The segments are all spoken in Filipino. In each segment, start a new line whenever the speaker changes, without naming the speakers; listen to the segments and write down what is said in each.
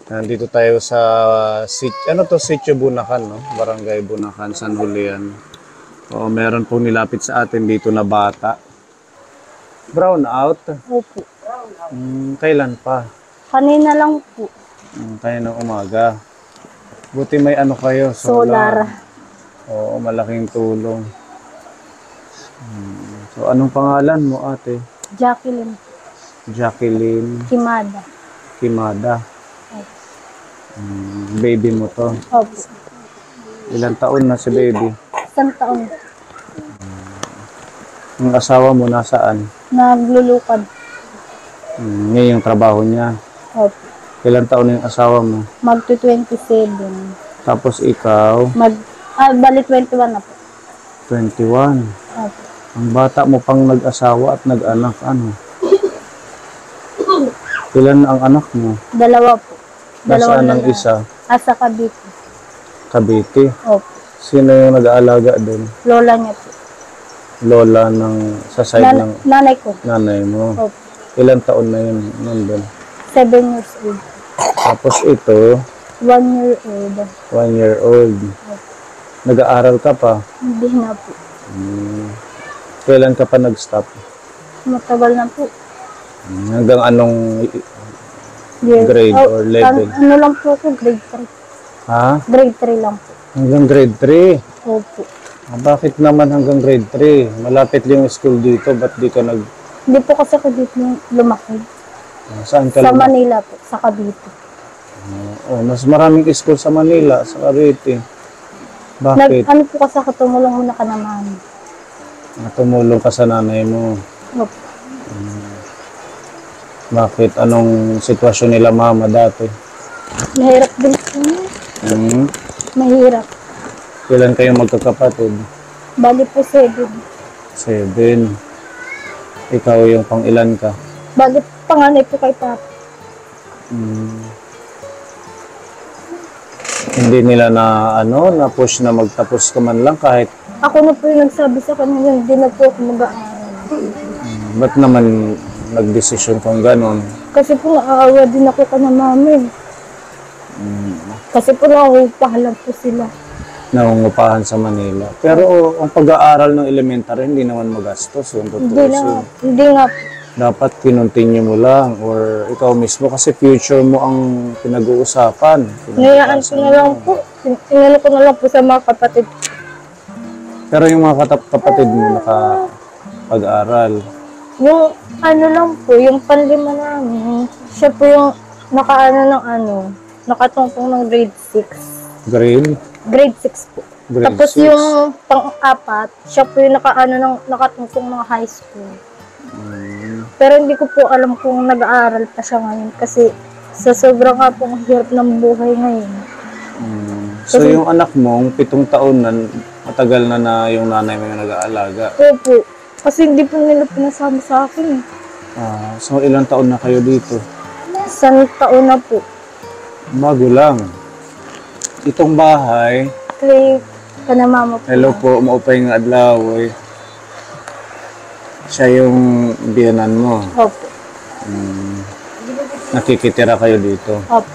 Nandito tayo sa ano to, Sitio Bunakan, no? Barangay Bunakan, San Julian. Oo, meron pong nilapit sa atin dito na bata. Brown out?
Opo.
Kailan pa?
Kanina lang po.
Kaya ng umaga. Buti may ano kayo,
Solar.
Oo, malaking tulong. So, anong pangalan mo, ate?
Jacqueline
Jacqueline
Kimada.
Kimada. Baby mo to.
Opo.
Ilang taon na si baby?
1 taon.
Ang asawa mo nasaan?
Naglulukad.
Ngayon yung trabaho niya.
Opo.
Ilang taon na yung asawa mo?
Magto-27.
Tapos ikaw?
Bali 21 na po.
21.
Opo.
Ang bata mo pang nag-asawa at nag-anak, ano? Ilan ang anak mo?
2 po.
Nasaan ang
lalaki.
isa?
Sa Cavite.
Cavite.
Opo.
Sino yung nag-aalaga doon?
Lola niya po.
Lola ng sa side ng
Nanay ko.
nanay mo.
Opo.
Ilang taon na yun nandun?
7 years old.
Tapos ito,
1 year old.
1 year old. Nag-aaral ka pa?
Hindi na po.
Kailan ka pa nag-stop?
Matagal na po.
Hanggang anong
Year.
grade or level?
Ano lang po ako, grade 3.
Ha?
Grade 3 lang po.
Hanggang grade 3?
Opo.
Bakit naman hanggang grade 3? Malapit yung school dito, ba't di ka
Hindi po kasi ako dito lumaki.
Saan ka
Sa
lumaki?
Manila po, sa Cavite.
Mas maraming school sa Manila, sa Cavite. Bakit?
Ano po kasi ako tumulong muna ka naman.
Tumulong ka sa nanay mo.
Opo.
Bakit? Anong sitwasyon nila mama dati?
Mahirap din po. Mahirap.
Kailan kayo magkakapatid?
Bali po 7.
7. Ikaw yung pang-ilan ka?
Bali panganay po kay Papa.
Hindi nila na push na magtapos ka man lang kahit
Ako na po yung nagsabi sa kanila, hindi na po ako mag-aaral.
ba't naman nagdesisyon kung ganon?
Kasi po naaawa din ako ka na mami. Kasi po nauupahalan po sila.
Nangungupahan sa Manila. Pero ang pag-aaral ng elementary hindi naman magastos. Yung
Hindi nga po.
dapat kinontinue mo lang or ikaw mismo kasi future mo ang pinag-uusapan.
Ngayaan ko na lang po. Inano ko na lang po sa mga kapatid.
Pero yung mga kapatid mo nakapag-aral.
Yung ano lang po, yung panlima namin, siya po yung nakatungtong ng grade 6.
Grade?
Grade 6 po.
Grade
Tapos
6.
yung pang-apat, siya po yung nakatungtong ng high school. Pero hindi ko po alam kung nag-aaral pa siya ngayon kasi sa sobrang nga pong hirap ng buhay ngayon.
So yung anak mo, 7 taon na, matagal na yung nanay mo yung nag-aalaga.
Opo. Kasi hindi po nila pinasama sa akin.
So ilang taon na kayo dito?
1 taon na po.
Bago lang. Itong bahay,
Kay kanamama po.
hello po, maupay nga adlaw. Siya yung biyanan mo.
Opo.
Nakikitira kayo dito.
Opo.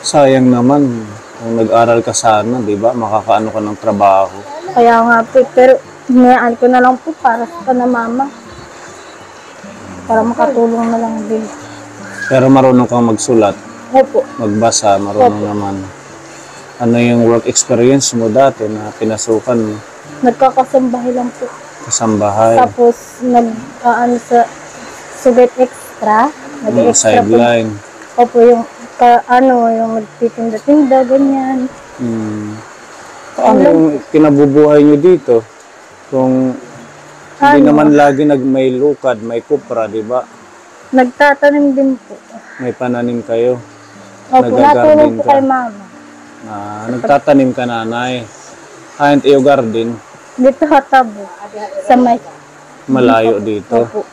Sayang naman kung nag-aral ka sana, di ba? Makakaano ka ng trabaho.
Kaya nga po, pero hinayaan ko na lang po para sa kanamama. Para makatulong na lang din.
Pero marunong kang magsulat,
Opo.
magbasa, marunong naman. Ano yung work experience mo dati na pinasukan mo?
Nagkakasambahay lang po.
Kasambahay,
Tapos sa sugat extra.
yung
Nag-extra po.
sideline.
Opo, yung yung nagtitinda-tinda, ganyan.
Paano yung kinabubuhay nyo dito? Kung hindi naman lagi may lukad, may kupra, di ba?
Nagtatanim din po.
May pananim kayo.
Opo,
Nagagarden
natulong po
ka.
kay mama.
Nagtatanim ka, nanay. And iyo garden,
Dito hatabo. Sa may.
malayo dito.
Opo.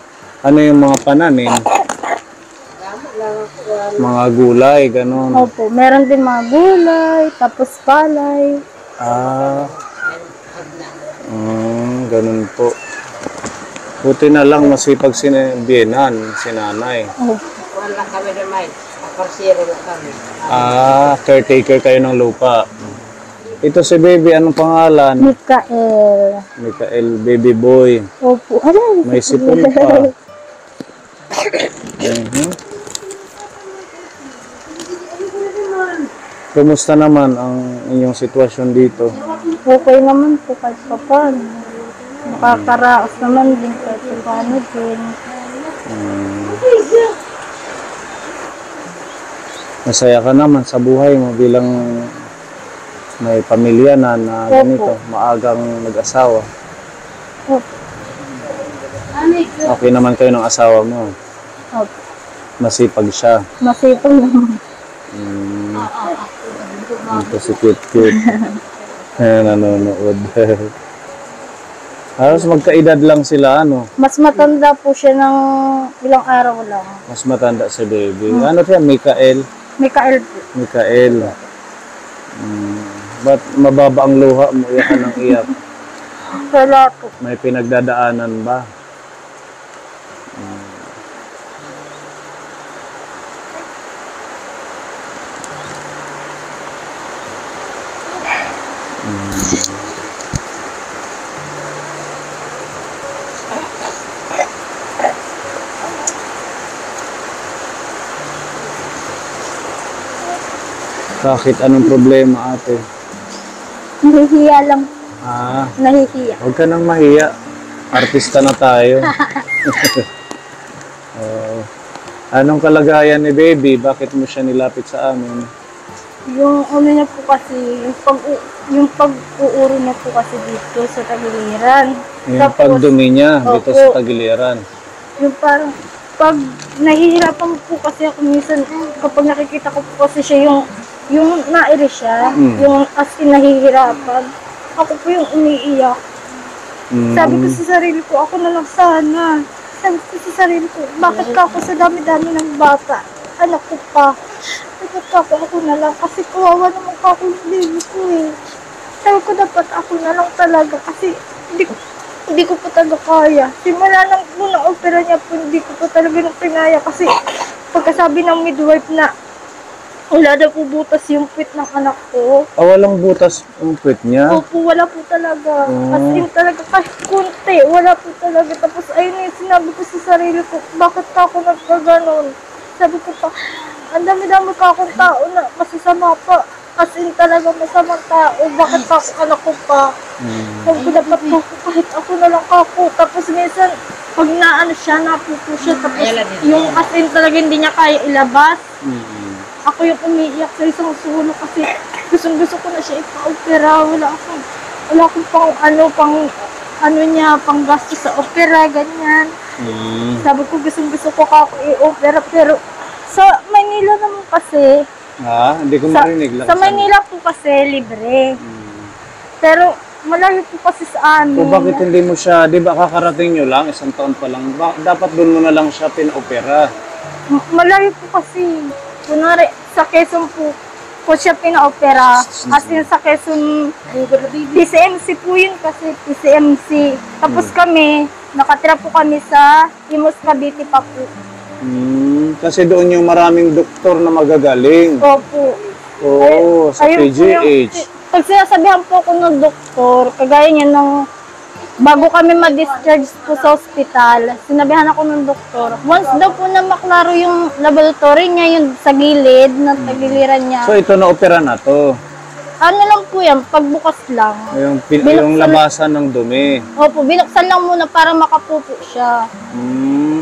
Ano yung mga pananim? Mga gulay, ganun.
Opo, meron din mga gulay, tapos palay.
Ganun po. Buti na lang masipag si Bienan, si nanay.
Opo.
lang kami na may aparsiro lang kami.
Caretaker kayo ng lupa. Ito si baby, anong pangalan?
Mikael.
Mikael, baby boy.
Opo. Ano?
May sipon pa. Mhm. Kumusta naman ang inyong sitwasyon dito?
Okay naman po kahit pa paano. Nakakaraos naman din kahit pa paano din.
Masaya ka naman sa buhay mo bilang may pamilya na ganito, maagang nag-asawa.
Opo.
Okay naman kayo ng asawa mo.
Opo.
Masipag siya.
Masipag naman.
Ito si cute. Nanonood. Halos magkaedad lang sila, ano?
Mas matanda po siya ng ilang araw lang.
Mas matanda si baby. Ano siya? Mikael?
Mikael po.
Mikael. Ba't mababa ang luha mo? Iyak ka ng iyak.
Wala po.
May pinagdadaanan ba? Bakit? Anong problema, ate?
Nahihiya lang. Nahihiya.
Huwag ka nang mahiya. Artista na tayo. Anong kalagayan ni baby? Bakit mo siya nilapit sa amin?
Yung ano niya po kasi, yung pag-uuro niya po kasi dito sa tagiliran.
Yung pagdumi niya dito
Opo.
sa tagiliran.
Yung parang, pag nahihirapan po kasi ako minsan, kapag nakikita ko po kasi siya yung nairi siya, yung as in nahihirapan, ako po yung umiiyak. Sabi ko sa sarili ko, ako na lang sana. Sabi ko sa sarili ko, bakit ka ako sa dami-dami ng bata? Anak ko pa. Bakit ka ako na lang? Kasi kawawa naman ka ako yung baby ko eh. Sabi ko dapat ako na lang talaga kasi hindi ko pa talaga kaya. Simula nang muna opera niya po, hindi ko pa talaga nang pinaya kasi pagkasabi ng midwife na wala daw po butas yung pit ng anak ko.
Walang butas ang puwet niya?
Opo, wala po talaga. As in talaga, kahit kunti, wala po talaga. Tapos ayun yung sinabi ko sa sarili ko, bakit ka ako nagkaganon? Sabi ko pa, ang dami-dami ka akong tao na masasama pa. As in talaga masamang tao, bakit ka ako anak ko pa? Sabi ko dapat po, kahit ako na lang ako. Tapos minsan, pag naano siya, napupo siya. Tapos yung as in talaga hindi niya kaya ilabas. Ako yung umiiyak sa isang sulo kasi gusto ko na siya ipa-opera. Wala akong pang gastos sa opera, ganyan. Sabi ko gusto ko ako i-opera pero sa Manila naman kasi.
Hindi ko marinig lang.
Sa Manila po kasi libre. Pero malayo po kasi sa amin.
O bakit hindi mo siya, di ba kakarating nyo lang, isang taon pa lang, dapat doon mo na lang siya pina-opera?
Malayo po kasi. Kunwari, sa Quezon po siya pina-opera. As in sa Quezon, PCMC po yun kasi, PCMC. Tapos kami, nakatira po kami sa Imus Cavite pa po.
Kasi doon yung maraming doktor na magagaling.
Opo.
Oo, sa
Ayun po
PGH.
Pag sinasabihan po ako ng doktor, kagaya niya nung bago kami ma-discharge po sa hospital, sinabihan ako ng doktor, once daw po na maklaro yung laboratory niya, yung sa gilid, na tagiliran niya.
So ito na-opera na to.
Ano lang po yan, pagbukas lang.
Yung labasan ng dumi.
Opo, binuksan lang muna para makapupo siya.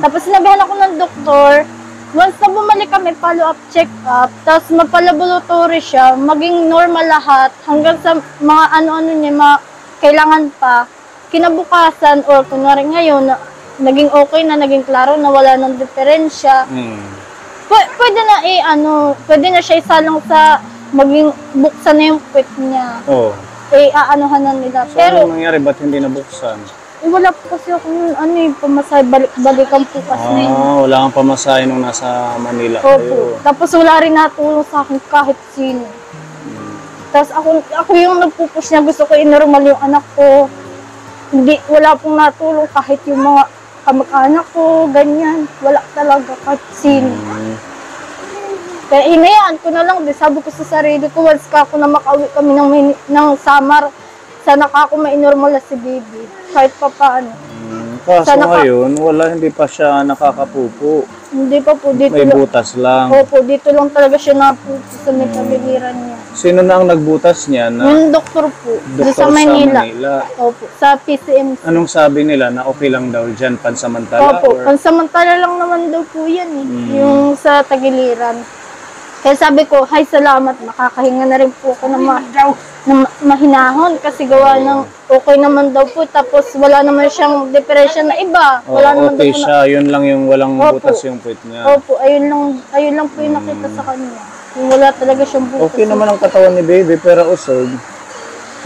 Tapos sinabihan ako ng doktor, once na bumalik kami, follow-up check-up, tapos magpa-laboratory siya, maging normal lahat, hanggang sa mga ano-ano niya, mga kailangan pa, kinabukasan, or kunwari ngayon, naging okay na, naging klaro na, wala ng diferensya. Pwede na pwede na siya isalang sa maging buksan na yung puwet niya. Aanuhan na nila.
So
pero,
anong nangyari? Ba't hindi nabuksan?
wala po kasi ako yung pamasay, balik-balikan po kasi.
Wala kang pamasahe nung nasa Manila
Opo.
kayo.
Tapos wala rin natulong sa akin kahit sino. Tapos ako yung nagpupush na gusto ko i-normal yung anak ko. Wala pong natulong kahit yung mga kamag-anak ko, ganyan. Wala talaga kahit sino. Kaya hinayaan ko na lang din. Sabi ko sa sarili ko, once ka ako na makauwi kami ng Samar, sana ka ako ma-normal na si baby. Kahit pa paano.
Kaso
Sana
ngayon, hindi pa siya nakakapupo.
Hindi pa po dito
May
lang.
butas lang.
Opo, dito lang talaga siya napupo sa may tabiliran niya.
Sino na ang nagbutas niya na
Yung doktor po, doon
doktor
sa Manila.
Manila?
Opo, sa PCMC.
Anong sabi nila na okay lang daw dyan, pansamantala?
Opo,
or
pansamantala lang naman daw po yan eh. Yung sa tagiliran. Kaya sabi ko, hay salamat, makakahinga na rin po ako na mahinahon kasi gawa ng okay naman daw po. Tapos wala naman siyang depression na iba.
Oo,
Wala naman
okay
daw po
siya, yun lang yung walang
Opo.
butas yung puwit niya.
Opo, ayun lang po yung nakita sa kanya. Yung wala talaga siyang butas.
Okay naman ang katawan ni baby, pero usog.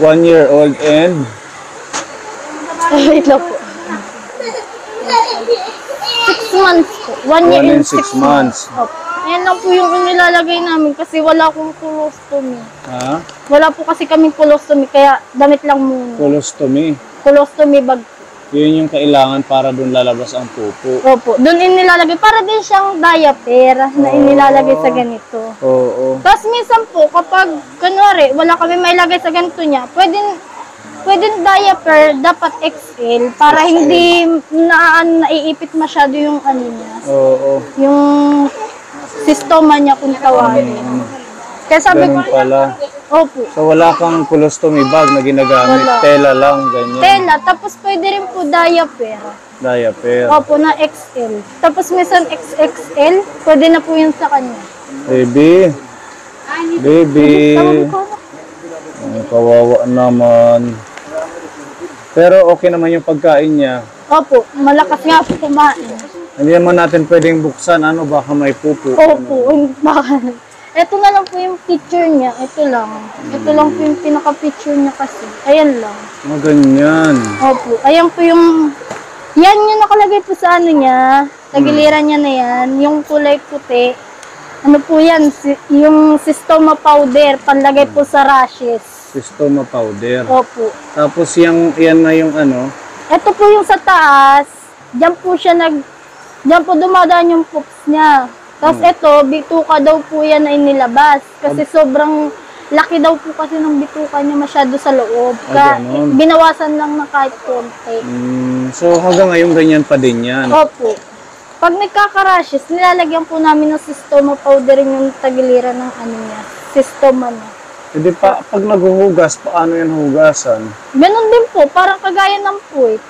1 year old and
Wait lang po. 6 months po. 1 year
1
and
and 6 months.
Opo. Ayan lang po yung nilalagay namin kasi wala akong colostomy.
Ha?
Wala po kasi kaming colostomy kaya damit lang muna.
Colostomy.
Colostomy bag.
Yun yung kailangan para doon lalabas ang pupo.
Opo, doon inilalagay. Para din siyang diaper na inilalagay sa ganito.
Oo.
Tapos minsan po, kapag, kunwari, wala kami mailagay sa ganito niya, pwedeng diaper, dapat XL, para hindi naiipit masyado yung ano niya.
Oo.
Yung sistema niya kung tawagin. Kaya sabi ko,
Ganun pala.
opo,
So wala kang colostomy bag na ginagamit.
Wala.
Tela lang, ganyan.
tela, tapos pwede rin po diaper.
Diaper.
Opo, na XL. Tapos minsan XXL, pwede na po yun sa kanya.
Baby. Baby.
Tawag ko na.
Ang kawawa naman. Pero okay naman yung pagkain niya.
Opo, malakas nga po kumain.
Hindi naman natin pwedeng buksan. Ano, baka may pupo.
Opo, bakit? Ito na lang po yung picture niya. Ito lang. Ito lang po yung pinaka-picture niya kasi. Ayan lang.
Mga ganyan.
Opo, ayan po yung... Yan yung nakalagay po sa ano niya. Tagiliran niya na yan. Yung kulay puti. Ano po yan? Yung Systoma powder. Panlagay po sa rashes.
Systoma powder.
Opo.
Tapos yan na yung ano.
Ito po yung sa taas. Diyan po siya Diyan po dumadaan yung poops niya. Tapos ito, bituka daw po yan na inilabas. Kasi sobrang laki daw po kasi ng bituka niya masyado sa loob. Kaya
ganun.
binawasan lang na kahit konti.
So hanggang ngayon ganyan pa din yan.
Opo. Pag nagkaka-rashes, nilalagyan po namin ng Systoma powder yung tagiliran ng ano niya. Systoma niya.
Hindi pa, pag naghuhugas, paano yan hugasan?
Ganun din po, parang kagaya ng puwit.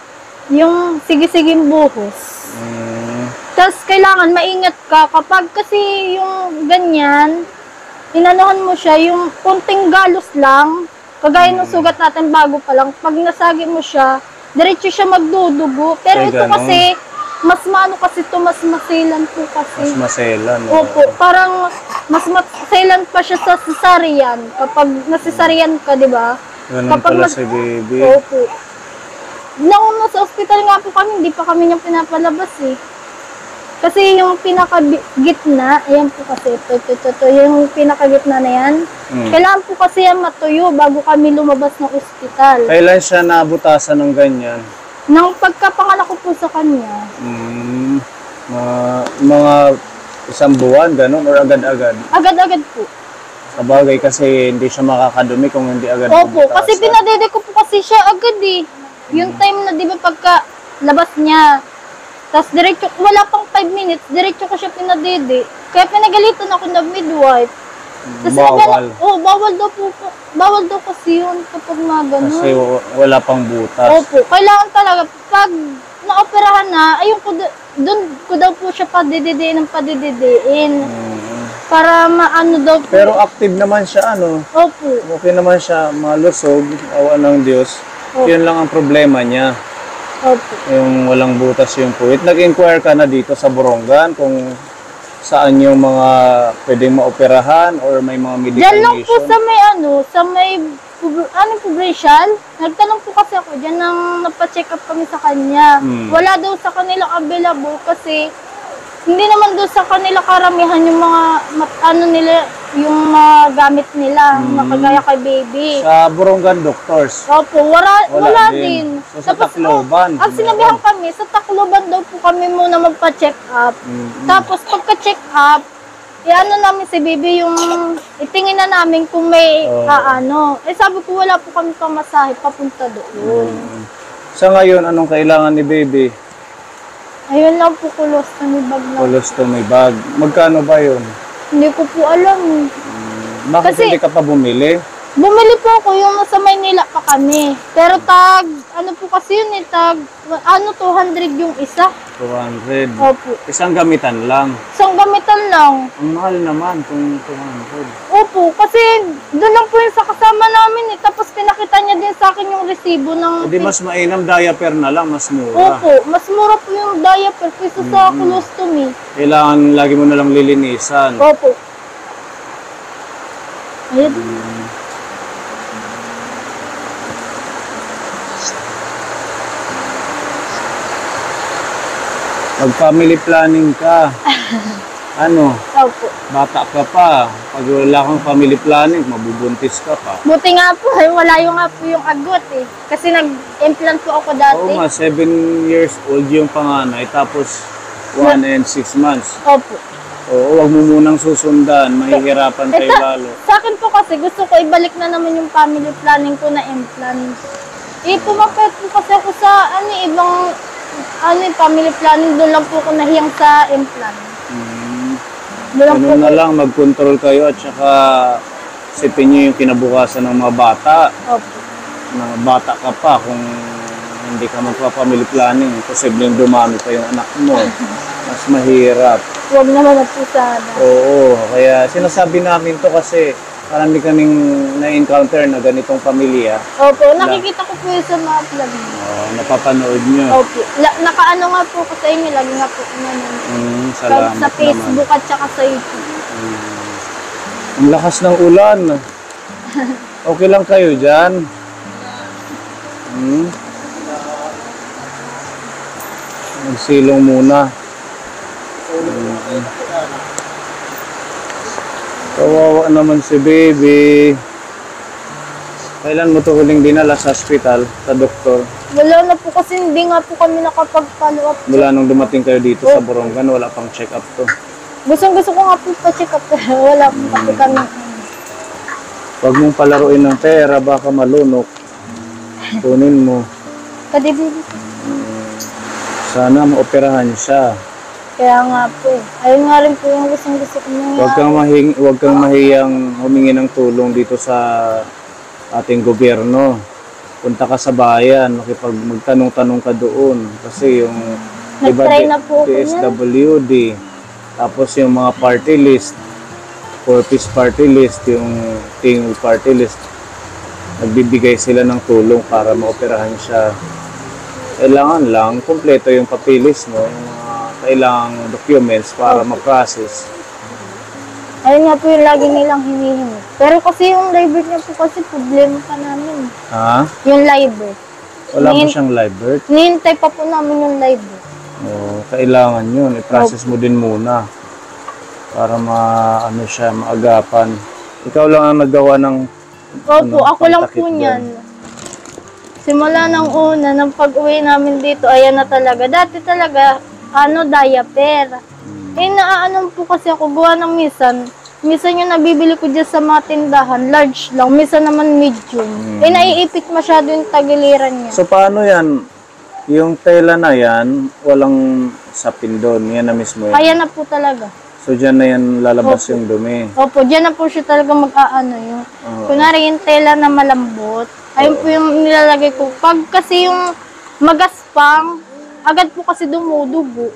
Yung sige-siging buhos. Tapos kailangan maingat ka kapag kasi yung ganyan, inanuhan mo siya, yung konting galos lang, kagaya ng sugat natin bago pa lang, pag nasagi mo siya, diretso siya magdudugo. Pero
Ay,
ito
ganon.
kasi, mas maano kasi ito, mas masilan po kasi.
Mas maselan.
Opo, parang mas masilan pa siya sa cesarean. Kapag nasisarian ka, di ba?
Ganun pala si baby.
Opo. Nung nasa ospital nga po kami, hindi pa kami niyang pinapalabas eh. Kasi yung pinakagitna, ayan po kasi, ito, yung pinakagitna na yan, kailangan po kasi yan matuyo bago kami lumabas ng ospital.
Kailan siya nabutasan ng ganyan?
Nang pagkapanganak ko po sa kanya,
Mga isang buwan, ganun, or agad-agad?
agad-agad po.
Sabagay kasi hindi siya makakadumi kung hindi agad
Opo,
bubutasan.
kasi pinadede ko po kasi siya agad eh. Yung time na di ba pagka labas niya, tapos diretso, wala pang 5 minutes, diretso ko siya pinadede. Kaya pinagalitan ako ng midwife. Tapos
Bawal.
Bawal daw kasi yun kapag mga ganun.
Kasi wala pang butas.
Opo, kailangan talaga, pag naoperahan na, ayun ko, doon ko daw po siya padididiin ng padididiin. Para maano daw po.
Pero active naman siya, ano?
Opo.
Okay naman siya, malusog, awa ng Diyos.
Opo.
Yun lang ang problema niya.
Opo.
Yung walang butas yung puwit. Nag-inquire ka na dito sa Borongan kung saan yung mga pwedeng maoperahan or may mga medical
Diyan lang po
condition?
sa may provincial. Nagtanong po kasi ako, diyan nang napacheck up kami sa kanya. Wala daw sa kanila available kasi hindi naman daw sa kanila karamihan yung mga yung mga gamit nila, makagaya kay baby.
Sa Borongan Doctors.
Opo, wala din.
So, sa Tacloban.
Ang sinabihan kami, sa Tacloban daw po kami muna magpa-check up. Tapos pagka-check up, iano namin si Bibi yung itingin na namin kung may ano. Eh sabi ko wala po kami pamasahe papunta doon.
Sa ngayon, anong kailangan ni baby?
Ayun lang po colostomy bag lang.
Colostomy bag. Magkano ba yun?
Hindi ko po alam.
Bakit
Kasi-
hindi ka pa bumili?
Bumili po ako yung nasa Maynila pa kami. Pero ano po kasi yun eh, 200 yung isa.
200.
Opo.
Isang gamitan lang.
Isang gamitan lang.
Ang mahal naman kung 200.
Opo, kasi doon lang po yung sa kasama namin eh. Tapos pinakita niya din sa akin yung resibo ng...
Hindi mas mainam, diaper na lang, mas mura.
Opo, mas mura po yung diaper kaysa sa colostomy.
Kailangan lagi mo na lang lilinisan.
Opo. Ayun.
Mag-family planning ka. Ano?
Opo.
Bata ka pa. Pag wala kang family planning, mabubuntis ka pa.
Buti nga po, wala yung nga po yung agot eh. Kasi nag-implant po ako dati.
Oo nga, 7 years old yung panganay, tapos 1 and 6 months.
Opo.
Oo, wag mo munang susundan, mahihirapan kayo lalo.
Sa akin po kasi gusto ko ibalik na naman yung family planning ko na implant. Pumapayat po kasi ako sa ibang family planning, doon lang po ako nahiyang sa implant. Doon lang po
Ano na lang, mag-control kayo at saka sipin nyo yung kinabukasan ng mga bata.
Opo.
Mga bata ka pa, kung hindi ka magpa-family planning, posibleng dumami pa yung anak mo. Mas mahirap.
Huwag naman na po sana.
Oo, kaya sinasabi namin to kasi marami kaming na-encounter na ganitong pamilya.
Opo, nakikita ko po yun sa mga vlog.
Napapanood nyo.
Opo. Nakaano nga po ko sa inyo, lagi nga po
Salamat
sa Facebook at saka sa YouTube.
Ang lakas ng ulan. Okay lang kayo dyan? Magsilong muna. Kawawa naman si baby. Kailan mo to huling dinala sa hospital, sa doktor?
Wala na po kasi hindi nga po kami nakapag-follow up.
Mula nung dumating kayo dito sa Borongan, wala pang check-up to.
Gusto ko nga po pa-check up pero wala po kasi kami.
Huwag mong palaruin ng pera, baka malunok. Kunin mo.
Kadibili.
Sana maoperahan siya.
Kaya nga po eh. Ayun nga rin po yung gusto ko nung
Huwag kang mahiyang humingi ng tulong dito sa ating gobyerno. Punta ka sa bayan, magtanong-tanong ka doon. Kasi yung
Nag-try na po ako yan.
DSWD, tapos yung mga party list, 4-piece party list, yung tingul party list, nagbibigay sila ng tulong para maoperahan siya. Kailangan lang, kumpleto yung papilis mo, yung mga kailangang documents para ma-process.
Ayun nga po yung lagi nilang hinihingi. Pero kasi yung live birth niya po kasi problema pa namin.
Ha?
Yung live birth.
Wala mo siyang live birth?
Nihintay pa po namin yung live birth.
Kailangan yun. I-process mo din muna para maagapan. Ikaw lang ang naggawa ng
Opo, ako lang
pangtakip
po
doon.
niyan. Simula ng una, ng pag-uwi namin dito, ayan na talaga. Dati talaga, diaper. Naaanon po kasi ako gawa ng minsan yung nabibili ko dyan sa mga tindahan, large lang, minsan naman medium. Naiipit masyado yung tagiliran niya.
So, paano yan? Yung tela na yan, walang sapin doon. Yan na mismo yan.
Ayan na po talaga.
So, dyan na yan lalabas yung dumi.
Opo, dyan na po siya talaga yung kunwari yung tela na malambot. Ayun po yung nilalagay ko. Pag kasi yung magaspang, agad po kasi dumudugo.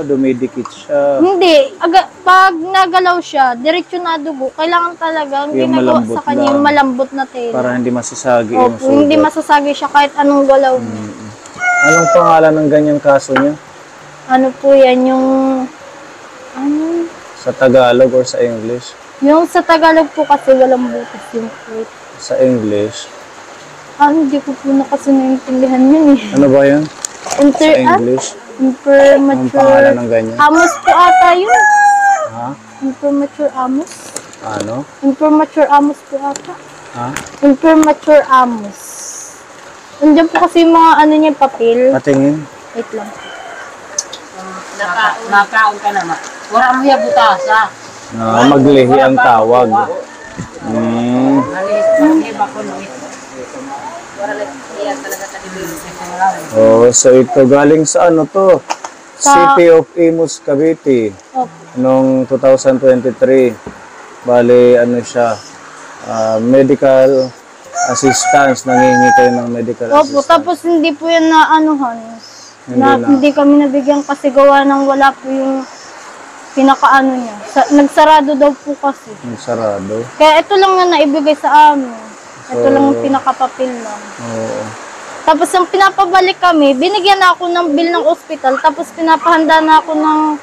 Dumidikit siya.
Hindi. Pag nagalaw siya, diretso na dugo. Kailangan talaga ang
Yung
ginagawa
malambot
sa kanya
lang.
yung malambot na tela.
Para hindi masasagi yung
Opo,
sugat.
hindi masasagi siya kahit anong galaw niya.
Anong pangalan ng ganyang kaso niya?
Ano po yan,
Sa Tagalog or sa English?
yung sa Tagalog po kasi walang butas yung fruit.
Sa English?
Hindi ko po na kasi naintindihan yun eh.
Ano ba yan? Sa English? Anong
Impremature.
pangalan ng ganyan?
Amos po ata yun.
Ha?
Impremature amos.
Ano?
Impremature amos po ata.
Ha?
Impremature amos. Nandiyan po kasi yung mga niya, papel.
Patingin?
Wait lang.
Nakaon ka naman. Wala mo yung butasa.
Maglihi ang tawag.
Alis, iba ko nung ito. Wala lang iya talaga kanibilo sa wala.
Oh, so ito galing sa ano to? City of Imus, Cavite.
Opo.
Noong 2023. Bali, ano siya, medical assistance. Nangingi kayo ng medical
Opo,
assistance.
tapos hindi po yan na anuhan. Hindi kami nabigyan kasi gawa ng wala po yung pinakaano niya. Nagsarado daw po kasi.
Ang sarado.
Kaya ito lang na naibigay sa amin. Ito lang yung pinakapapil lang.
Oo.
Tapos yung pinapabalik kami, binigyan na ako ng bill ng ospital, tapos pinapahanda na ako ng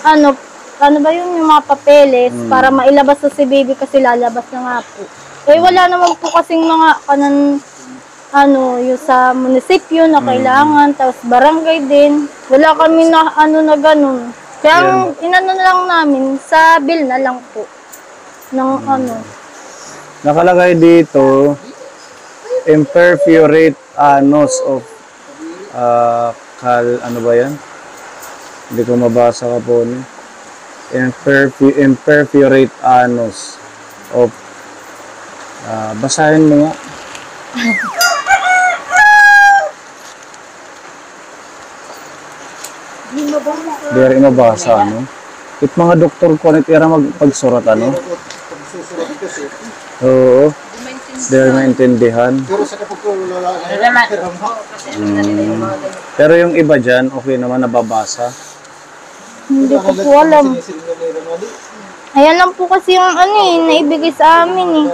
ano ba yun, yung mga papeles para mailabas sa si baby kasi lalabas na nga po. Eh wala naman po kasing mga yung sa munisipyo na kailangan, tapos barangay din. Wala kami na na ganun. Kaya ang inano na lang namin, sa bill na lang po. Ng
Nakalagay dito, imperforate anus of ano ba yan? Hindi ko mabasa ka po ni. Imperforate anus of basahin mo nga. Di rin mabasa, ano? It mga doktor ko nito era magpagsurat, ano? Oo. Di rin maintindihan. Pero yung iba dyan, okay naman nababasa.
Hindi ko po alam. Ayan lang po kasi yung naibigay sa amin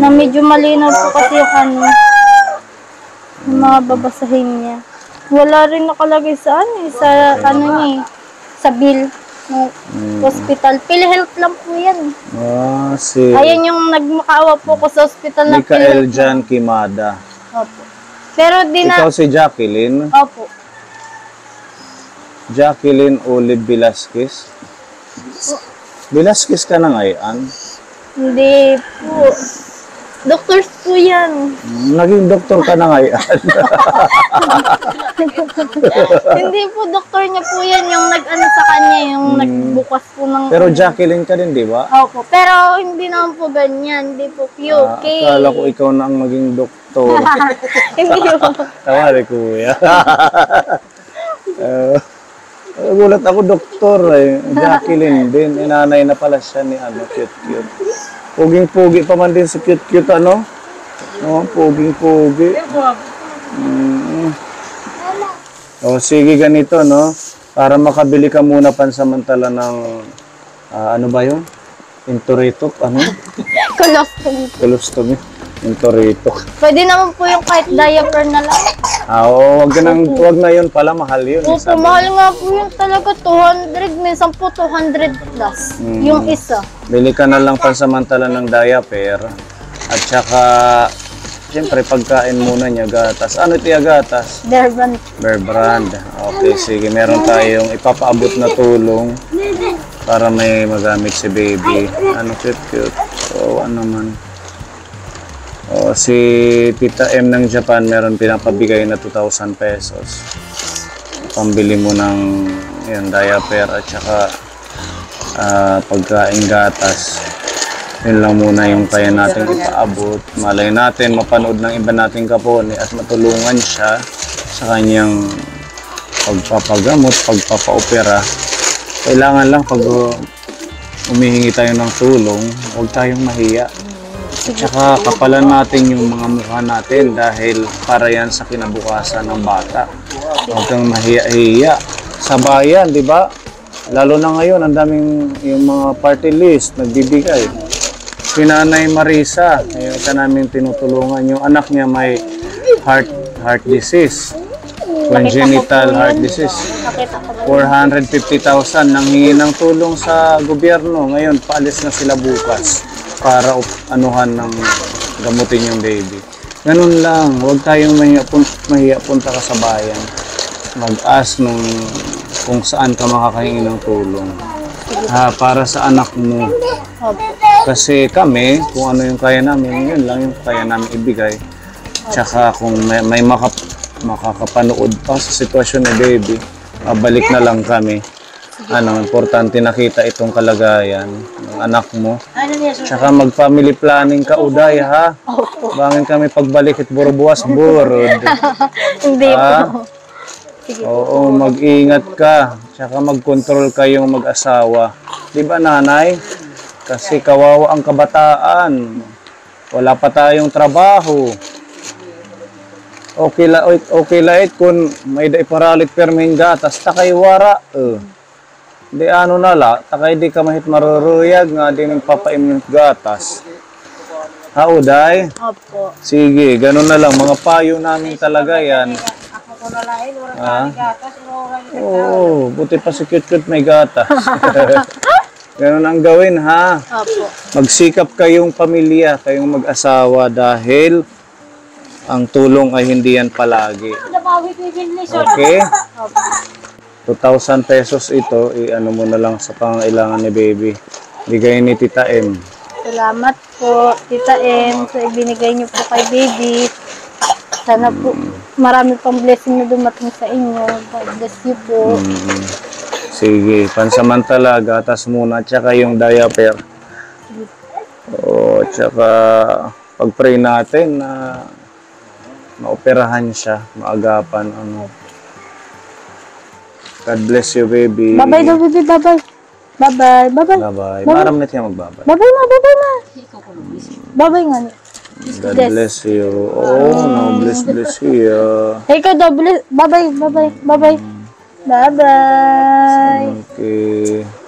na medyo malinaw po kasi yung yung mga babasahin niya. Wala rin nakalagay sa sa bill ng hospital. PhilHealth lang po yan. Ayan yung nagmakaawa po ko sa hospital na
Michael Jan Quimada.
Opo. Pero di na...
Ikaw si Jacqueline?
Opo.
Jacqueline Olive Velasquez? Velasquez ka na ngayon?
Hindi po. Doctors po yan.
Naging doktor ka na ngayon?
Hindi po, doktor niya po yan. Yung sa kanya, yung nagbukas po ng...
Pero Jacqueline ka din, di ba?
Opo. Pero hindi naman po ganyan. Hindi po POK.
Akala ko ikaw na ang naging doktor.
Hindi po.
Tawa rin, kuya. Gulat ako, doktor. Jacqueline din. Inanay na pala siya ni cute. Puging-pugi pa man din si cute, ano? Puging-pugi. Sige, ganito, no? Para makabili ka muna pansamantala ng, ano ba yun? Intoritok, ano? Colostomy. Intoritok.
Pwede naman po yung kahit diaper na lang.
Wag na yun pala, mahal yun.
Opo, mahal nga po yun talaga, 200, minsan po 200 plus, yung isa.
Bili ka na lang pansamantala ng diaper, at saka, siyempre, pagkain muna niya, gatas. Ano ito yung gatas? Bear Brand. Okay, sige, meron tayong ipapaabot na tulong para may magamit si baby. Ano, cute. Ano naman. Si Tita M ng Japan, meron pinapabigay na 2,000 pesos. Pambili mo ng diaper at saka pagkain gatas. Yun lang muna yung kaya natin ipaabot. Malay natin, mapanood ng iba nating kapone at matulungan siya sa kanyang pagpapagamot, pagpapaopera. Kailangan lang pag humihingi tayo ng tulong, huwag tayong mahiya. At saka kapalan natin yung mga mukha natin dahil para yan sa kinabukasan ng bata. Huwag kang mahiya-hiya. Sa bayan, di ba? Lalo na ngayon, ang daming yung mga party list nagbibigay. Si Nanay Marisa, yung isa namin tinutulungan, yung anak niya may heart disease. Congenital heart disease. 450,000 nang hingi ng tulong sa gobyerno. Ngayon, paalis na sila bukas para anuhan ng gamutin yung baby. Ganun lang, huwag tayong mahiya punta ka sa bayan. Mag-ask kung saan ka makakahingi ng tulong. Para sa anak mo. Kasi kami, kung ano yung kaya namin, yun lang yung kaya namin ibigay. Tsaka kung may makakapanood pa sa sitwasyon ni baby, balik na lang kami. importante nakita itong kalagayan ng anak mo.
Ano niya,
Tsaka mag-family planning ka, Uday, ha? Bangin kami pagbalik at burubuwas burod.
Hindi
Ah?
po. Sige po.
Oo, mag-ingat ka. Tsaka mag-control kayong mag-asawa. Di ba, nanay? Kasi kawawa ang kabataan. Wala pa tayong trabaho. Okay lait kung may daiparalit permin gatas, takay wara. Di ano na la, takay di ka mahit maruruyag nga di nang papaim ng gatas. Ha, Uday?
Opo.
Sige, ganun na lang. Mga payo namin talaga yan.
ako ko na lain, wala
Ah?
tayong gatas, wala
Oo, buti pa si cute-cute may gatas. Ganun ang gawin, ha?
Opo.
Magsikap kayong pamilya, kayong mag-asawa dahil ang tulong ay hindi yan palagi. Okay?
Opo.
2,000 pesos ito, i-ano mo na lang sa pangailangan ni baby. Bigay ni Tita M.
Salamat po, Tita M, sa ibinigay niyo po kay baby. Sana po marami pang blessing na dumating sa inyo. God bless you po.
Sige, pansamantala, gatas muna, tsaka yung diaper. O, tsaka pag-pray natin na maoperahan siya, maagapan. Ano. God bless you, baby.
Bye-bye daw, baby. Bye-bye. Bye-bye. Bye-bye.
Bye-bye. Maram na siya magbabay.
Bye-bye na. Bye-bye na. Bye-bye nga.
God bless you. Oh, no, bless you.
Hey, ikaw daw. Bye-bye. Bye-bye. Bye-bye. Bye-bye.
Okay.